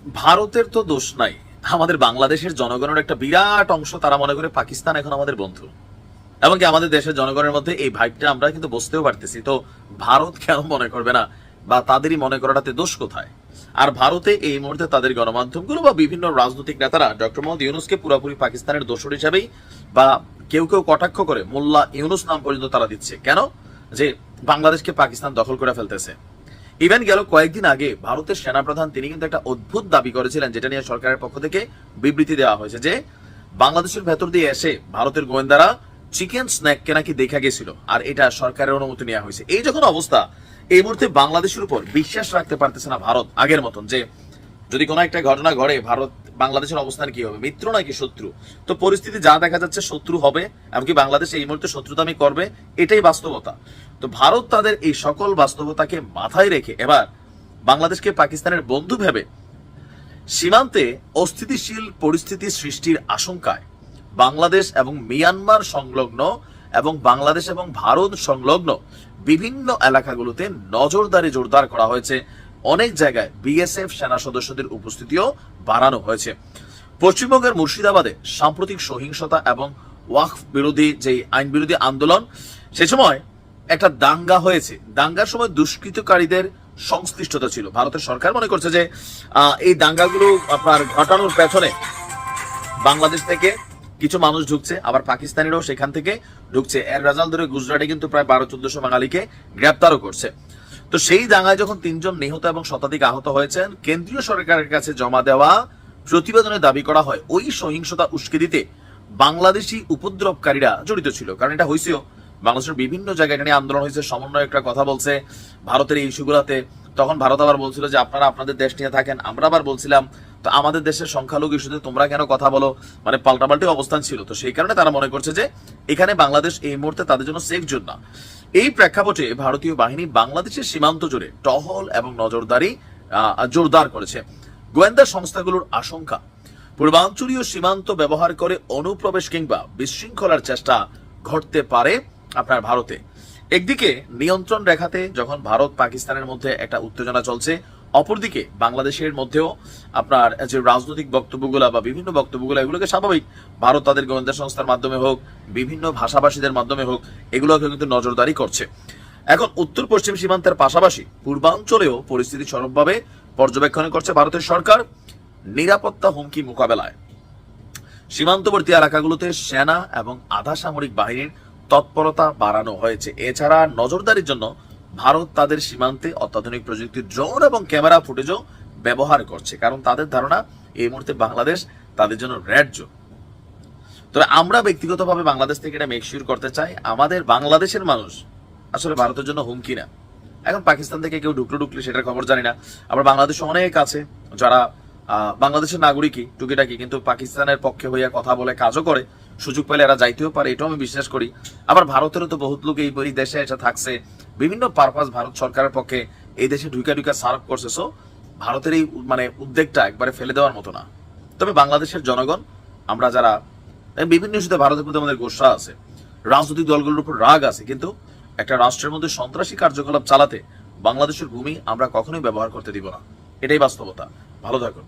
ভারতের তো দোষ নাই, আমাদের বাংলাদেশের জনগণের একটা বিরাট অংশ তারা মনে করে পাকিস্তান এখন আমাদের বন্ধু, এমনকি আমাদের দেশের জনগণের মধ্যে এই ভাইবটা আমরা কিন্তু বুঝতেও পারতেছি। তো ভারত কেন মনে করবে না, বা তাদেরই মনে করাটাতে দোষ কোথায়? আর ভারতে এই মুহূর্তে তাদের গণমাধ্যমগুলো বা বিভিন্ন রাজনৈতিক নেতারা ডক্টর মোহাম্মদ ইউনূসকে পুরোপুরি পাকিস্তানের দোসর হিসাবেই, বা কেউ কেউ কটাক্ষ করে মোল্লা ইউনূস নাম পর্যন্ত তারা দিচ্ছে। কেন? যে বাংলাদেশকে পাকিস্তান দখল করে ফেলতেছে। ইভেন গেল কয়েকদিন আগে ভারতের সেনাপ্রধান তিনি কিন্তু একটা অদ্ভুত দাবি করেছিলেন, যেটা নিয়ে সরকারের পক্ষ থেকে বিবৃতি দেওয়া হয়েছে, যে বাংলাদেশের ভেতর দিয়ে এসে ভারতের গোয়েন্দারা চিকেন স্ন্যাককে নাকি দেখা গেছিল, আর এটা সরকারের অনুমতি নেওয়া হয়েছে। এই যখন অবস্থা, এই মুহূর্তে বাংলাদেশের উপর বিশ্বাস রাখতে পারতেছে না ভারত আগের মতন, যে যদি কোনো একটা ঘটনা ঘটে ভারত বাংলাদেশের অবস্থান কি হবে, মিত্র নাকি শত্রু। তো পরিস্থিতি যা দেখা যাচ্ছে শত্রু হবে, এমনকি বাংলাদেশ এই মুহূর্তে শত্রুতামি করবে, এটাই বাস্তবতা। তো ভারত তাদের এই সকল বাস্তবতাকে মাথায় রেখে এবার বাংলাদেশকে পাকিস্তানের বন্ধু ভেবে সীমান্তে অস্থিতিশীল পরিস্থিতি সৃষ্টির আশঙ্কায় বাংলাদেশ এবং মিয়ানমার সংলগ্ন এবং বাংলাদেশ এবং ভারত সংলগ্ন বিভিন্ন এলাকাগুলোতে নজরদারি জোরদার করা হয়েছে। অনেক জায়গায় বিএসএফ সেনা সদস্যদের উপস্থিতিও বাড়ানো হয়েছে। পশ্চিমবঙ্গের মুর্শিদাবাদে সাম্প্রতিক সহিংসতা এবং ওয়াকফ বিরোধী যে আইন বিরোধী আন্দোলন, সে সময় একটা দাঙ্গা হয়েছে। দাঙ্গার সময় দুষ্কৃতকারীদের সংশ্লিষ্টতা ছিল। ভারতের সরকার মনে করছে যে এই দাঙ্গাগুলো আপনার ঘটানোর পেছনে বাংলাদেশ থেকে কিছু মানুষ ঢুকছে, আবার পাকিস্তানিরাও সেখান থেকে ঢুকছে। এর রেজাল্ট ধরে গুজরাটে কিন্তু প্রায় 1200-1400 বাঙালিকে গ্রেপ্তারও করছে। তো সেই দাঙ্গায় যখন 3 জন নিহত এবং শতাধিক আহত হয়েছেন, কেন্দ্রীয় সরকারের কাছে জমা দেওয়া প্রতিবেদনে দাবি করা হয় ওই সহিংসতা উস্কে দিতে বাংলাদেশি উপদ্রবকারীরা জড়িত ছিল। কারণ এটা হয়েছেও বাংলাদেশের বিভিন্ন জায়গায়, এটা নিয়ে আন্দোলন হয়েছে, সমন্বয়করা কথা বলছে ভারতের এই ইস্যুগুলোতে। তখন ভারত আবার বলছিল যে আপনারা আপনাদের দেশ নিয়ে থাকেন, আমরা আবার বলছিলাম তো আমাদের দেশের সংখ্যালঘু ইস্যুতে তোমরা কেন কথা বলো, মানে পাল্টাপাল্টি অবস্থান ছিল। তো সেই কারণে তারা মনে করছে যে এখানে বাংলাদেশ এই মুহূর্তে তাদের জন্য সেফ জোন না। এই প্রেক্ষাপটে ভারতীয় বাহিনী বাংলাদেশের সীমান্ত জুড়ে টহল এবং নজরদারি জোরদার করেছে। গোয়েন্দা সংস্থাগুলোর আশঙ্কা পূর্বাঞ্চলীয় সীমান্ত ব্যবহার করে অনুপ্রবেশ কিংবা বিশৃঙ্খলার চেষ্টা ঘটতে পারে আপনার ভারতে। একদিকে নিয়ন্ত্রণ রেখাতে যখন ভারত পাকিস্তানের মধ্যে একটা উত্তেজনা চলছে, অপরদিকে বাংলাদেশের মধ্যেও আপনার যে রাজনৈতিক বক্তব্যগুলা বা বিভিন্ন বক্তব্যগুলো, এগুলোকে স্বাভাবিক ভারত তাদের গোয়েন্দা সংস্থার মাধ্যমে হোক, বিভিন্ন ভাষাভাষীদের মাধ্যমে হোক, এগুলোকে কিন্তু নজরদারি করছে। এখন উত্তর পশ্চিম সীমান্তের পাশাপাশি পূর্বাঞ্চলেও পরিস্থিতি সরবভাবে পর্যবেক্ষণ করছে ভারতের সরকার। নিরাপত্তা হুমকি মোকাবেলায় সীমান্তবর্তী এলাকাগুলোতে সেনা এবং আধা সামরিক বাহিনীর তৎপরতা বাড়ানো হয়েছে। এছাড়া নজরদারির জন্য ভারত তাদের সীমান্তে অত্যাধুনিক প্রযুক্তির ড্রোন এবং ক্যামেরা ফুটেজও ব্যবহার করছে, কারণ তাদের ধারণা এই মুহূর্তে বাংলাদেশ তাদের জন্য রেড জোন। তবে আমরা ব্যক্তিগতভাবে বাংলাদেশ থেকে এটা মেকশিওর করতে চাই আমাদের বাংলাদেশের মানুষ আসলে ভারতের জন্য হুমকি না। এখন পাকিস্তান থেকে কেউ ঢুকলে সেটার খবর জানি না। আবার বাংলাদেশে অনেক আছে যারা বাংলাদেশের নাগরিকই টুকিটাকি, কিন্তু পাকিস্তানের পক্ষে হইয়া কথা বলে কাজও করে, সুযোগ পেলে এরা যাইতেও পারে, এটাও আমি বিশ্বাস করি। আবার ভারতেরও তো বহুত লোক এই দেশে এসে থাকছে, বিভিন্ন পারপাস ভারত সরকারের পক্ষে এই দেশে ঢুকা সার্ভ করছে। সো ভারতের এই মানে উদ্যোগটা একবারে ফেলে দেওয়ার মতো না। তবে বাংলাদেশের জনগণ, আমরা যারা বিভিন্ন ইস্যুতে ভারতের প্রতি আমাদের গোসা আছে, রাজনৈতিক দলগুলোর উপর রাগ আছে, কিন্তু একটা রাষ্ট্রের মধ্যে সন্ত্রাসী কার্যকলাপ চালাতে বাংলাদেশের ভূমি আমরা কখনোই ব্যবহার করতে দিব না। এটাই বাস্তবতা। ভালো থাকুন।